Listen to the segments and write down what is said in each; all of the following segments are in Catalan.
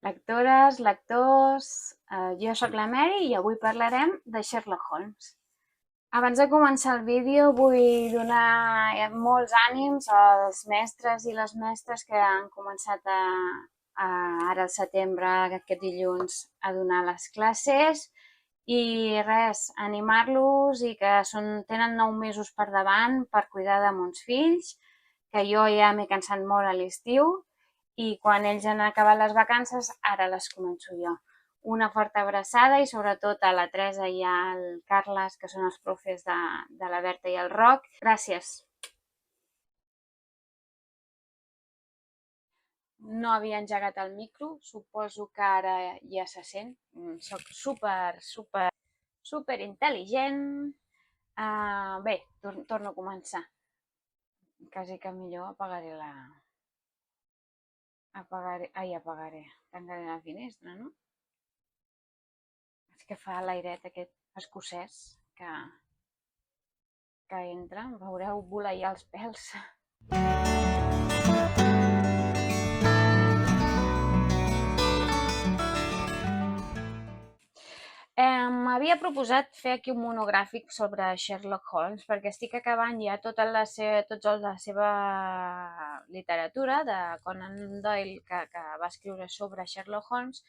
Lectores, lectors, jo sóc la Mary i avui parlarem de Sherlock Holmes. Abans de començar el vídeo vull donar molts ànims als mestres i les mestres que han començat ara al setembre, aquest dilluns, a donar les classes i res, animar-los i que tenen 9 mesos per davant per cuidar de mons fills, que jo ja m'he cansat molt a l'estiu i quan ells han acabat les vacances, ara les començo jo. Una forta abraçada i sobretot a la Teresa i al Carles, que són els profes de la Berta i el Roc. Gràcies. No havia engegat el micro, suposo que ara ja se sent. Soc super intel·ligent. Bé, torno a començar. Quasi que millor apagaré tancaré la finestra, no? És que fa l'airet aquest escocès que entra, em veureu voleiar els pèls. M'havia proposat fer aquí un monogràfic sobre Sherlock Holmes perquè estic acabant ja tota la seva literatura de Conan Doyle que va escriure sobre Sherlock Holmes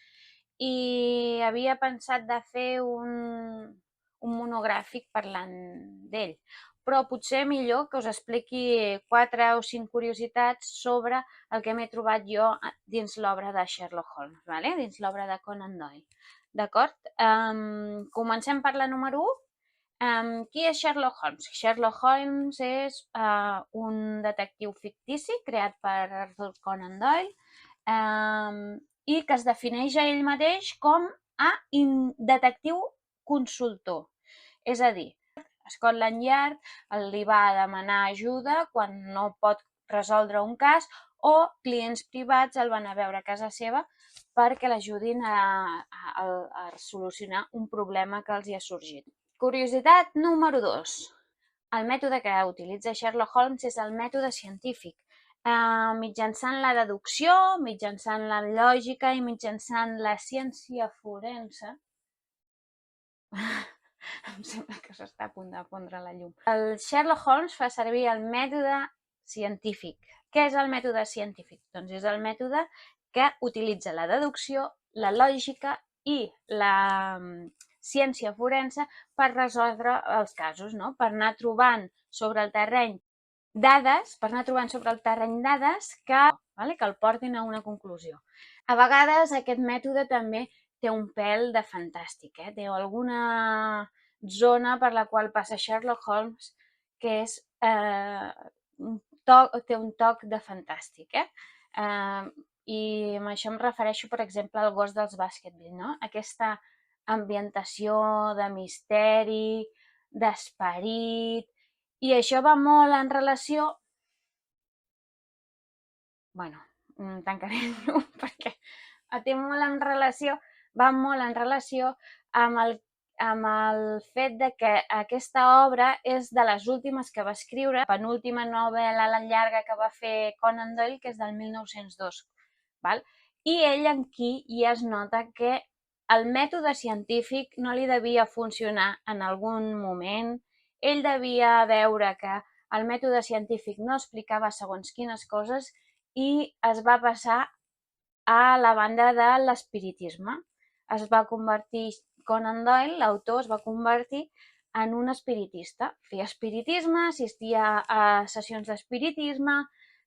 i havia pensat de fer un monogràfic parlant d'ell, però potser millor que us expliqui 4 o 5 curiositats sobre el que m'he trobat jo dins l'obra de Sherlock Holmes, ¿vale? Dins l'obra de Conan Doyle. D'acord? Comencem per la número 1. Qui és Sherlock Holmes? Sherlock Holmes és un detectiu fictici creat per Arthur Conan Doyle i que es defineix a ell mateix com a detectiu consultor. És a dir, Scotland Yard li va demanar ajuda quan no pot resoldre un cas o clients privats el van a veure a casa seva perquè l'ajudin a solucionar un problema que els hi ha sorgit. Curiositat número 2. El mètode que utilitza Sherlock Holmes és el mètode científic. Mitjançant la deducció, mitjançant la lògica i mitjançant la ciència forense, em sembla que s'està a punt de pondre la llum. El Sherlock Holmes fa servir el mètode científic. Què és el mètode científic? Doncs és el mètode que utilitza la deducció, la lògica i la ciència forense per resoldre els casos, no? Per anar trobant sobre el terreny dades que el portin a una conclusió. A vegades aquest mètode també té un pèl de fantàstic, té alguna zona per la qual passa Sherlock Holmes que és té un toc de fantàstic, i amb això em refereixo, per exemple, al Gos dels Baskerville, no? Aquesta ambientació de misteri, d'esperit, i això va molt en relació... Bueno, tancaré el llum perquè va molt en relació amb el fet de que aquesta obra és de les últimes que va escriure, penúltima novel·la llarga que va fer Conan Doyle, que és del 1902. Val? I ell aquí ja es nota que el mètode científic no li devia funcionar en algun moment, ell devia veure que el mètode científic no explicava segons quines coses i es va passar a la banda de l'espiritisme. Conan Doyle, l'autor, es va convertir en un espiritista. Feia espiritisme, assistia a sessions d'espiritisme,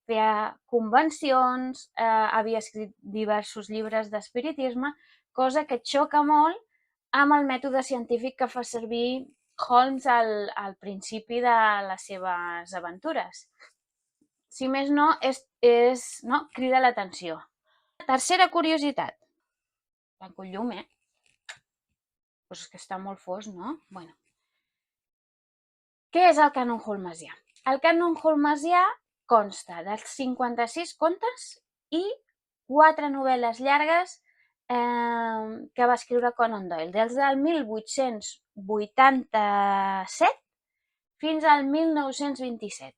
feia convencions, havia escrit diversos llibres d'espiritisme, cosa que xoca molt amb el mètode científic que fa servir Holmes al principi de les seves aventures. Si més no, crida l'atenció. Tercera curiositat. Tanco el llum, Pues és que està molt fos, no? Bueno. Què és el cànon holmesià? El cànon holmesià consta de 56 contes i 4 novel·les llargues que va escriure Conan Doyle, des del 1887 fins al 1927.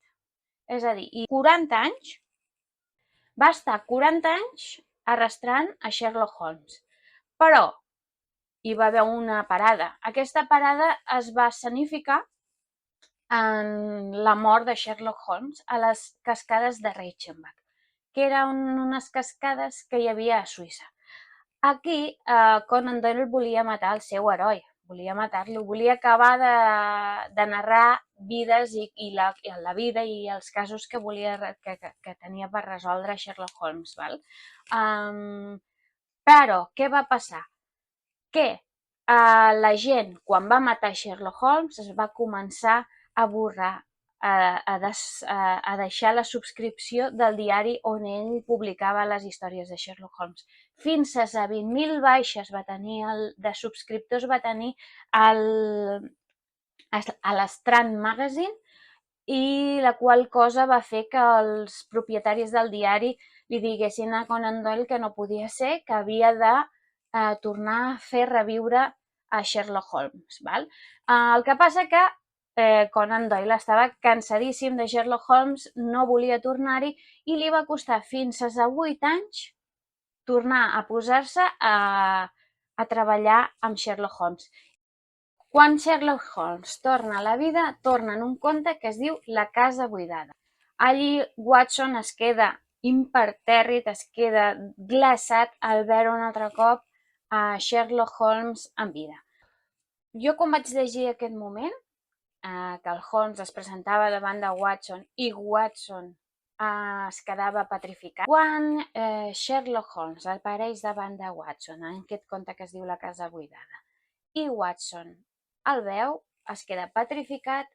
És a dir, 40 anys, va estar 40 anys arrastrant a Sherlock Holmes. Però hi va haver una parada. Aquesta parada es va escenificar en la mort de Sherlock Holmes a les cascades de Reichenbach, que eren unes cascades que hi havia a Suïssa. Aquí Conan Doyle volia matar el seu heroi, volia matar-lo, volia acabar de narrar vides i la vida i els casos que tenia per resoldre Sherlock Holmes. Val? Però què va passar? Que la gent, quan va matar Sherlock Holmes, es va començar a borrar, a deixar la subscripció del diari on ell publicava les històries de Sherlock Holmes. Fins a 20.000 baixes va tenir de subscriptors va tenir a l'Strand Magazine, i la qual cosa va fer que els propietaris del diari li diguessin a Conan Doyle que no podia ser, que havia de tornar a fer reviure a Sherlock Holmes. Val? El que passa que Conan Doyle estava cansadíssim de Sherlock Holmes, no volia tornar-hi i li va costar fins a 8 anys tornar a posar-se a treballar amb Sherlock Holmes. Quan Sherlock Holmes torna a la vida, torna en un conte que es diu La casa buidada. Allí Watson es queda impertèrrit, es queda glaçat al veure un altre cop a Sherlock Holmes en vida. Jo quan vaig llegir aquest moment, que el Holmes es presentava davant de Watson i Watson es quedava petrificat, quan Sherlock Holmes apareix davant de Watson en aquest conte que es diu La casa buidada i Watson el veu, es queda petrificat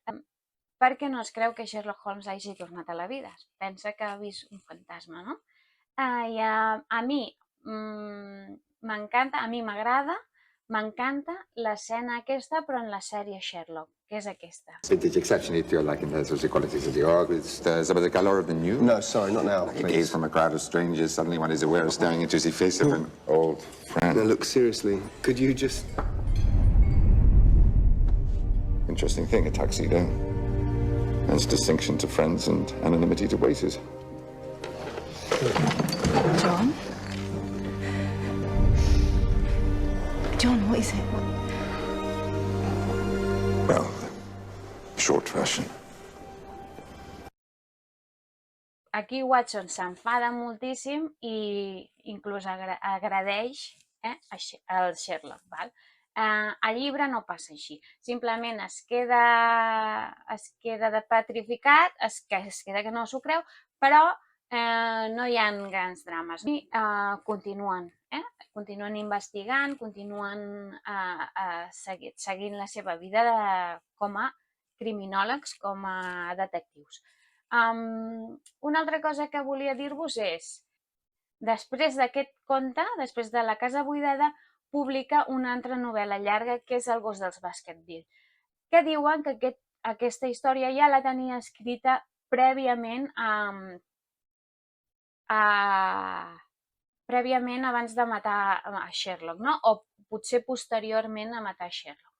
perquè no es creu que Sherlock Holmes hagi tornat a la vida. Pensa que ha vist un fantasma, no? I a mi m'encanta, a mi m'encanta l'escena aquesta, però en la sèrie Sherlock, que és aquesta. Did you exceptionally feel like in those qualities of the org with some of the color of the new? No, sorry, not now, Like a gaze from a crowd of strangers, suddenly one is aware of staring into the face of an old friend. No, look, seriously, could you just... Interesting thing, a tuxedo. There's distinction to friends and anonymity to waiters. John? John, what is it? Well, short version. Aquí Watson s'enfada moltíssim i inclús agredeix al Sherlock. Val? Al llibre no passa així. Simplement es queda de petrificat, es queda que no s'ho creu, però no hi ha grans drames. I continuen investigant, continuen seguint la seva vida com a criminòlegs, com a detectius. Una altra cosa que volia dir-vos és, després d'aquest conte, després de La casa buidada, publica una altra novel·la llarga que és El gos dels Baskerville, que diuen que aquesta història ja la tenia escrita prèviament abans de matar a Sherlock, no? O potser posteriorment a matar Sherlock,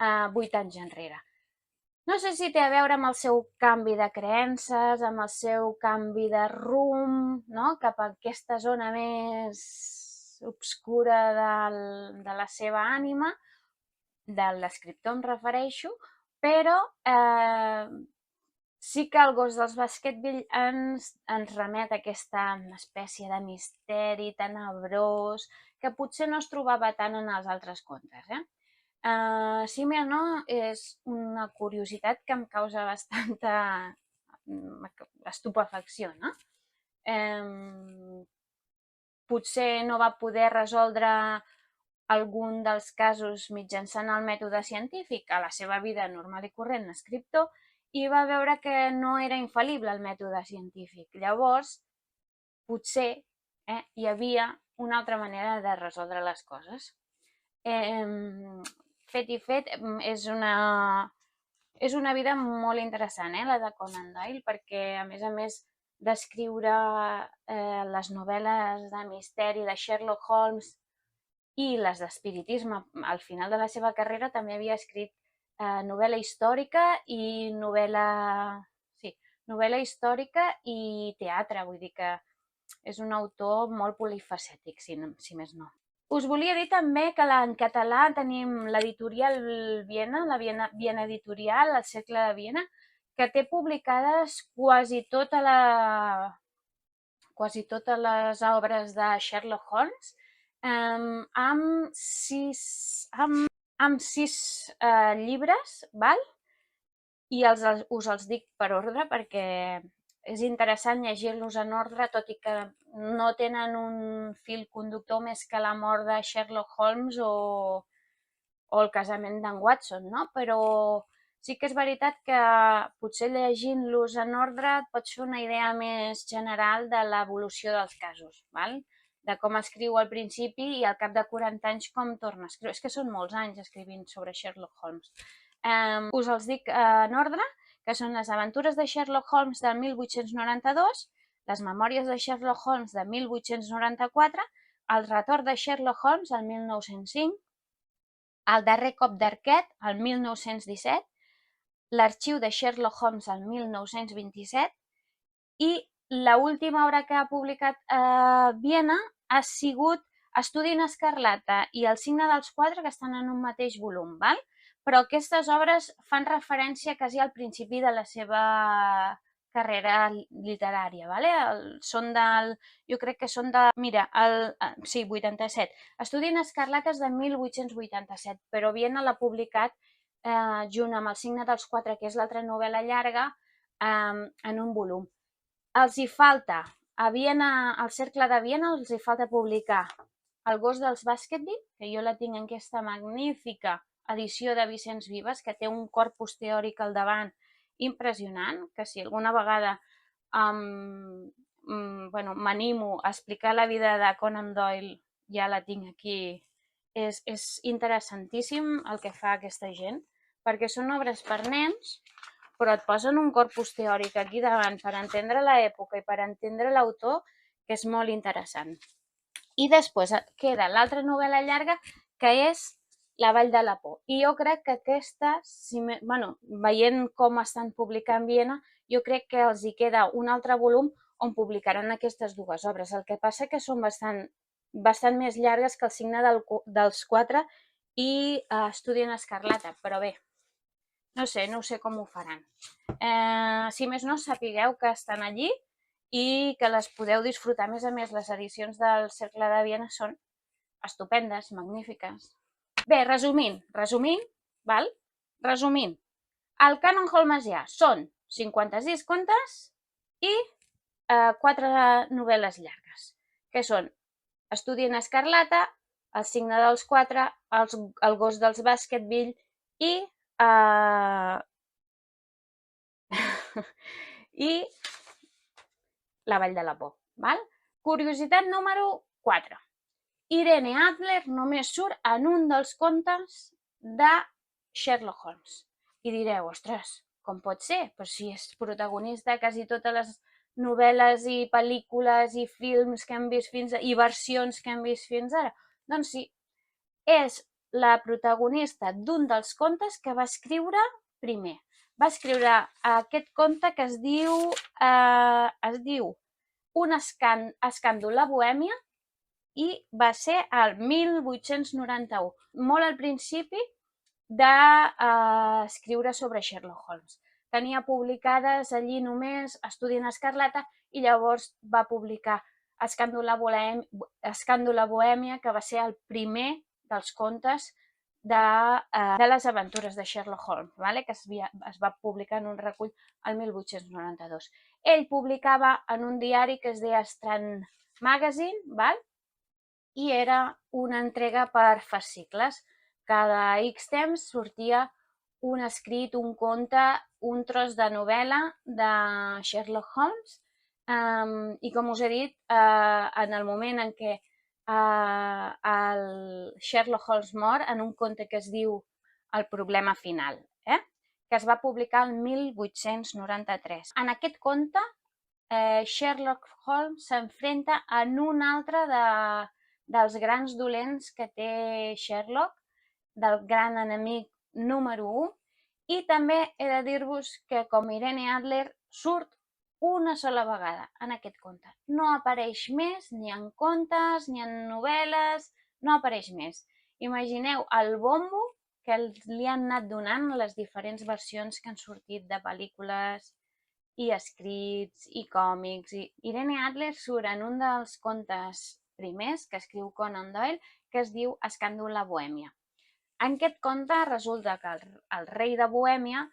8 anys enrere. No sé si té a veure amb el seu canvi de creences, amb el seu canvi de rumb, no? Cap a aquesta zona més obscura de la seva ànima, de l'escriptor em refereixo, però sí que El gos dels Baskerville ens remet a aquesta espècie de misteri tenebrós que potser no es trobava tant en els altres contes. Si més no, és una curiositat que em causa bastanta estupefacció, no? Potser no va poder resoldre algun dels casos mitjançant el mètode científic a la seva vida normal i corrent d'escriptor i va veure que no era infal·lible el mètode científic. Llavors, potser hi havia una altra manera de resoldre les coses. Fet i fet, és una vida molt interessant, la de Conan Doyle, perquè a més d'escriure les novel·les de misteri de Sherlock Holmes i les d'espiritisme, al final de la seva carrera també havia escrit novel·la històrica i novel·la històrica i teatre, vull dir que és un autor molt polifacètic, si més no. Us volia dir també que en català tenim l'editorial Viena, la Viena Editorial, el Cercle de Viena, que té publicades quasi totes les obres de Sherlock Holmes, amb sis llibres, val? I us els dic per ordre perquè és interessant llegir-los en ordre, tot i que no tenen un fil conductor més que la mort de Sherlock Holmes o el casament d'en Watson, no? Però sí que és veritat que potser llegint-los en ordre et pots fer una idea més general de l'evolució dels casos, val? De com escriu al principi i al cap de 40 anys com torna a escriure. És que són molts anys escrivint sobre Sherlock Holmes. Us els dic en ordre, que són les aventures de Sherlock Holmes del 1892, les memòries de Sherlock Holmes de 1894, el retorn de Sherlock Holmes el 1905, el darrer cop d'arquet el 1917, l'arxiu de Sherlock Holmes el 1927 i l'última obra que ha publicat a Viena ha sigut Estudi en Escarlata i El signe dels quatre, que estan en un mateix volum, val? Però aquestes obres fan referència quasi al principi de la seva carrera literària, vale? Jo crec que són mira, sí, 87. Estudi en Escarlata és de 1887, però Viena l'ha publicat junt amb El signe dels quatre, que és l'altra novel·la llarga, en un volum. Els hi falta, a Viena, al Cercle de Viena, els hi falta publicar El gos dels Baskerville, que jo la tinc en aquesta magnífica edició de Vicenç Vives, que té un corpus teòric al davant impressionant, que si alguna vegada m'animo a explicar la vida de Conan Doyle, ja la tinc aquí. És interessantíssim el que fa aquesta gent, perquè són obres per nens, però et posen un corpus teòric aquí davant per entendre l'època i per entendre l'autor, que és molt interessant. I després queda l'altra novel·la llarga, que és La vall de la por. I jo crec que aquesta, veient com estan publicant Viena, jo crec que els hi queda un altre volum on publicaran aquestes dues obres. El que passa que són bastant més llargues que El signe dels quatre i Estudi en Escarlata, però bé, no sé com ho faran. Si més no, sapigueu que estan allí i que les podeu disfrutar. A més, les edicions del Cercle de Viena són estupendes, magnífiques. Bé, resumint, val? Resumint, el cànon holmesià són 56 contes i 4 novel·les llargues, que són Estudi en Escarlata, El signe dels quatre, El gos dels Baskerville i La vall de la por, val? Curiositat número 4. Irene Adler només surt en un dels contes de Sherlock Holmes. I direu, ostres, com pot ser? Però si és protagonista de quasi totes les novel·les i pel·lícules i films que hem vist i versions que hem vist fins ara. Doncs sí, és la protagonista d'un dels contes que va escriure primer. Va escriure aquest conte que es diu Un escàndol a Bohèmia, i va ser el 1891, molt al principi d'escriure sobre Sherlock Holmes. Tenia publicades allí només Estudi en Escarlata i llavors va publicar Escàndol a Bohèmia, que va ser el primer dels contes de les aventures de Sherlock Holmes, que es va publicar en un recull el 1892. Ell publicava en un diari que es deia Strand Magazine, i era una entrega per fascicles. Cada X temps sortia un escrit, un conte, un tros de novel·la de Sherlock Holmes, i com us he dit, en el moment en què el Sherlock Holmes mor, en un conte que es diu El problema final, que es va publicar el 1893. En aquest conte, Sherlock Holmes s'enfrenta en un altre dels grans dolents que té Sherlock, del gran enemic número 1, i també he de dir-vos que com Irene Adler surt una sola vegada en aquest conte. No apareix més, ni en contes, ni en novel·les, no apareix més. Imagineu el bombo que li han anat donant les diferents versions que han sortit de pel·lícules i escrits i còmics. Irene Adler surt en un dels contes primers que escriu Conan Doyle, que es diu Escàndol a Bohèmia. En aquest conte resulta que el rei de Bohèmia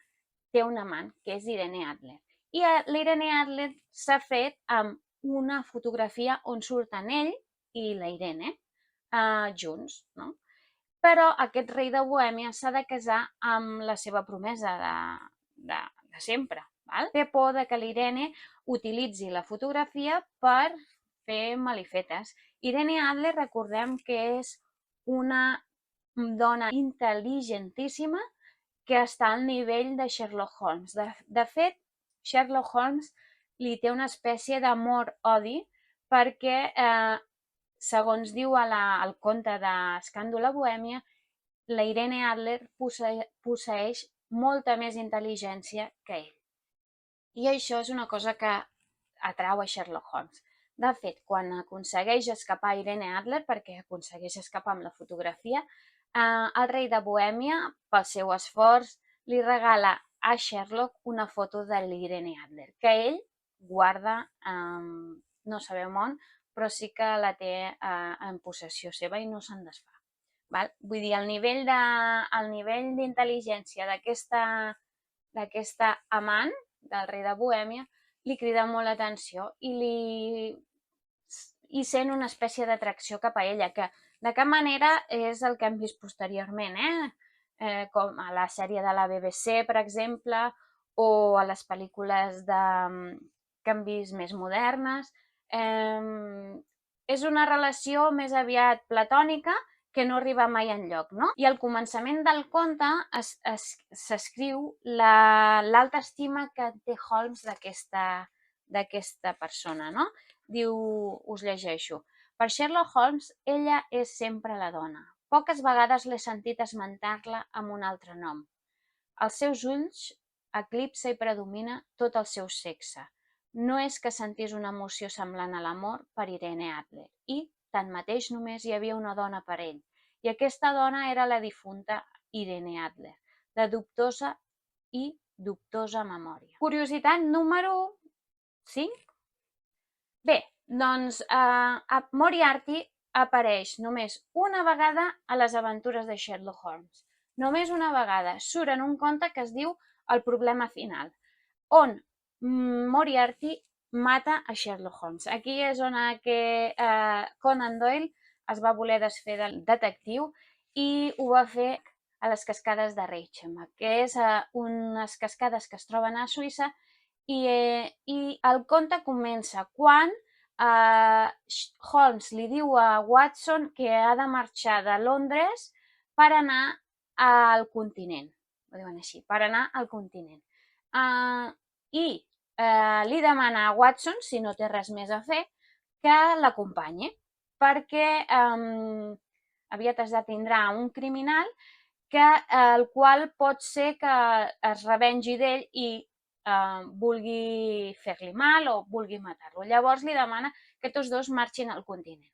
té un amant, que és Irene Adler. I l'Irene Adler s'ha fet amb una fotografia on surten ell i la Irene junts, no? Però aquest rei de Bohèmia s'ha de casar amb la seva promesa de sempre. Val? Té por que l'Irene utilitzi la fotografia per fer malifetes. Irene Adler, recordem que és una dona intel·ligentíssima que està al nivell de Sherlock Holmes. De fet, Sherlock Holmes li té una espècie d'amor-odi perquè, segons diu el conte d'Escàndol a Bohèmia, la Irene Adler posseeix molta més intel·ligència que ell. I això és una cosa que atrau a Sherlock Holmes. De fet, quan aconsegueix escapar Irene Adler, perquè aconsegueix escapar amb la fotografia, el rei de Bohèmia, pel seu esforç, li regala a Sherlock una foto de l'Irene Adler, que ell guarda, no sabem on, però sí que la té en possessió seva i no se'n desfà. Vull dir, el nivell d'intel·ligència d'aquesta amant del rei de Bohèmia li crida molt l'atenció i sent una espècie d'atracció cap a ella, que de cap manera és el que hem vist posteriorment, com a la sèrie de la BBC, per exemple, o a les pel·lícules que hem vist més modernes. És una relació més aviat platònica que no arriba mai enlloc, no? I al començament del conte s'escriu l'alta estima que té Holmes d'aquesta persona, no? Diu, us llegeixo: per Sherlock Holmes, ella és sempre la dona. Poques vegades l'he sentit esmentar-la amb un altre nom. Els seus ulls eclipsa i predomina tot el seu sexe. No és que sentís una emoció semblant a l'amor per Irene Adler i, tanmateix, només hi havia una dona per ell. I aquesta dona era la difunta Irene Adler, de dubtosa memòria. Curiositat número 5. Bé, doncs Moriarty apareix només una vegada a les aventures de Sherlock Holmes. Només una vegada. Surt en un conte que es diu El problema final, on Moriarty mata a Sherlock Holmes. Aquí és on Conan Doyle es va voler desfer del detectiu i ho va fer a les cascades de Reichenbach, que és unes cascades que es troben a Suïssa, i el conte comença quan Holmes li diu a Watson que ha de marxar de Londres per anar al continent. Ho diuen així, per anar al continent. I li demana a Watson, si no té res més a fer, que l'acompanyi, perquè aviat esdevindrà un criminal el qual pot ser que es revengi d'ell i vulgui fer-li mal o vulgui matar-lo. Llavors li demana que tots dos marxin al continent.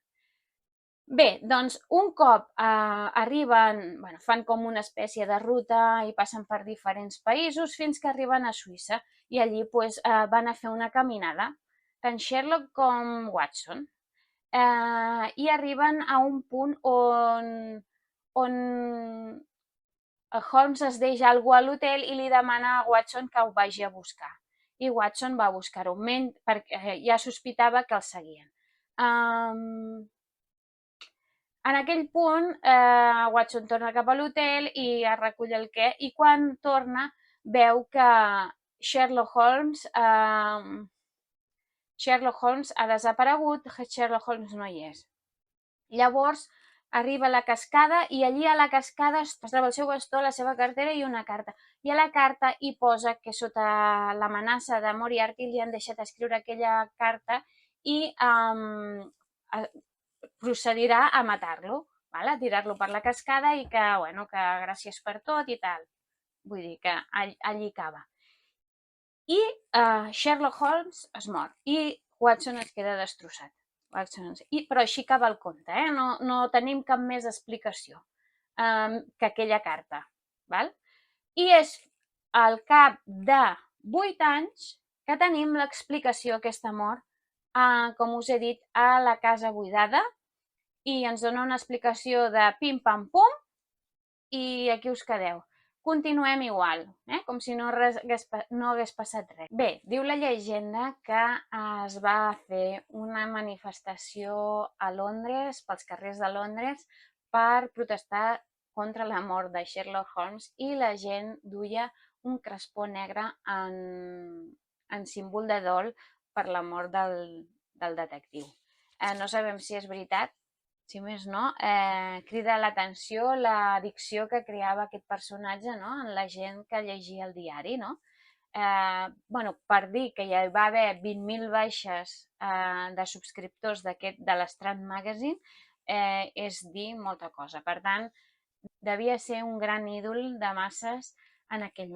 Bé, doncs un cop arriben, fan com una espècie de ruta i passen per diferents països fins que arriben a Suïssa i allí van a fer una caminada, tant Sherlock com Watson, i arriben a un punt on Holmes es deixa algú a l'hotel i li demana a Watson que ho vagi a buscar. I Watson va a buscar-ho, perquè ja sospitava que el seguien. En aquell punt, Watson torna cap a l'hotel i es recull el què, i quan torna veu que Sherlock Holmes ha desaparegut, Sherlock Holmes no hi és. Llavors arriba a la cascada i allí a la cascada es troba el seu bastó, la seva cartera i una carta. I a la carta hi posa que sota l'amenaça de Moriarty li han deixat escriure aquella carta i procedirà a matar-lo, a tirar-lo per la cascada i que gràcies per tot i tal. Vull dir que allí acaba. I Sherlock Holmes es mor i Watson es queda destrossat. Però així acaba el conte, no tenim cap més explicació que aquella carta. Val? I és al cap de 8 anys que tenim l'explicació d'aquesta mort, com us he dit, a la casa buidada, i ens dona una explicació de pim-pam-pum, i aquí us quedeu. Continuem igual, com si no hagués passat res. Bé, diu la llegenda que es va fer una manifestació a Londres, pels carrers de Londres, per protestar contra la mort de Sherlock Holmes, i la gent duia un crespó negre en símbol de dol per la mort del detectiu. No sabem si és veritat, si més no, crida l'atenció la dicció que creava aquest personatge en la gent que llegia el diari, no? Per dir que hi va haver 20.000 baixes de subscriptors de l'Strand Magazine és dir molta cosa. Per tant, devia ser un gran ídol de masses en aquell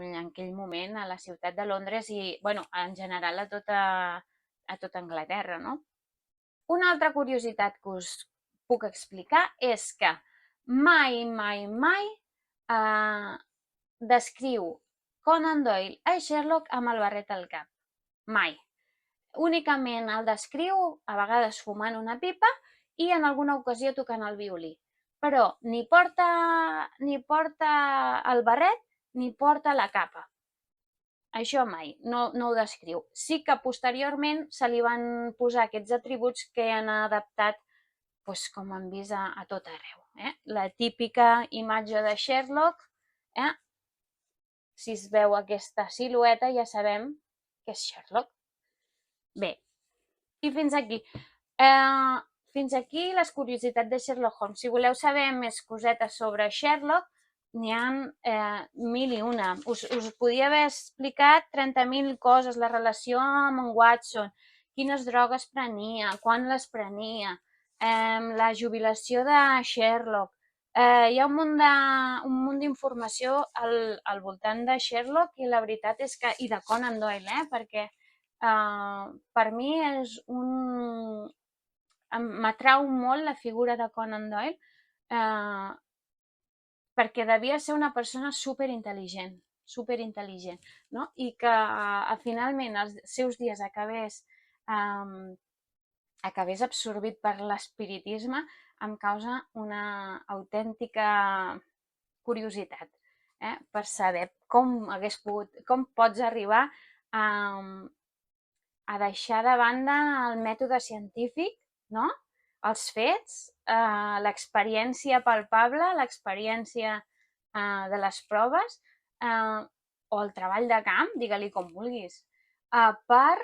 moment a la ciutat de Londres i, en general a tota Anglaterra, no? Una altra curiositat que us puc explicar és que mai descriu Conan Doyle a Sherlock amb el barret al cap. Mai. Únicament el descriu, a vegades fumant una pipa i en alguna ocasió tocant el violí. Però ni porta el barret ni porta la capa. Això mai, no ho descriu. Sí que posteriorment se li van posar aquests atributs que han adaptat, com han vist a tot arreu. La típica imatge de Sherlock, si es veu aquesta silueta ja sabem que és Sherlock. Bé, i fins aquí. Fins aquí les curiositats de Sherlock Holmes. Si voleu saber més cosetes sobre Sherlock, n'hi ha 1.001. Us podia haver explicat 30.000 coses, la relació amb en Watson, quines drogues prenia, quan les prenia, la jubilació de Sherlock. Hi ha un munt d'informació al voltant de Sherlock i la veritat és que, i de Conan Doyle, perquè per mi és m'atrau molt la figura de Conan Doyle, perquè devia ser una persona superintel·ligent, no? I que finalment els seus dies acabés absorbit per l'espiritisme em causa una autèntica curiositat, per saber com pots arribar a deixar de banda el mètode científic, no? Els fets, l'experiència palpable, l'experiència de les proves o el treball de camp, digue-li com vulguis, per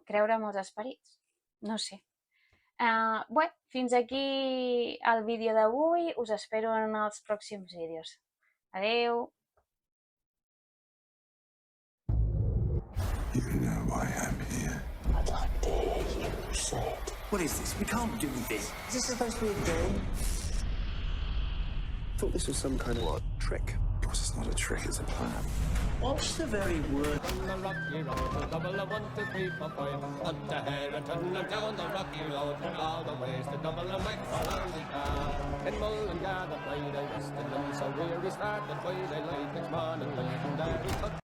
creure en els esperits. No sé. Bé, fins aquí el vídeo d'avui. Us espero en els pròxims vídeos. Adeu! You know why I'm here. I'd like to hear you say it. What is this? We can't do this. Is this supposed to be a game? I thought this was some kind of trick. Because it's not a trick, it's a plan. What's the very word? On the rocky road, a double of 1, 2, 3, 4, 5. Up the hill and turn down the rocky road, and all the ways to double a mic for all the car. In Mullingar, the Friday rested them so weary started by daylight next morning, legendary cut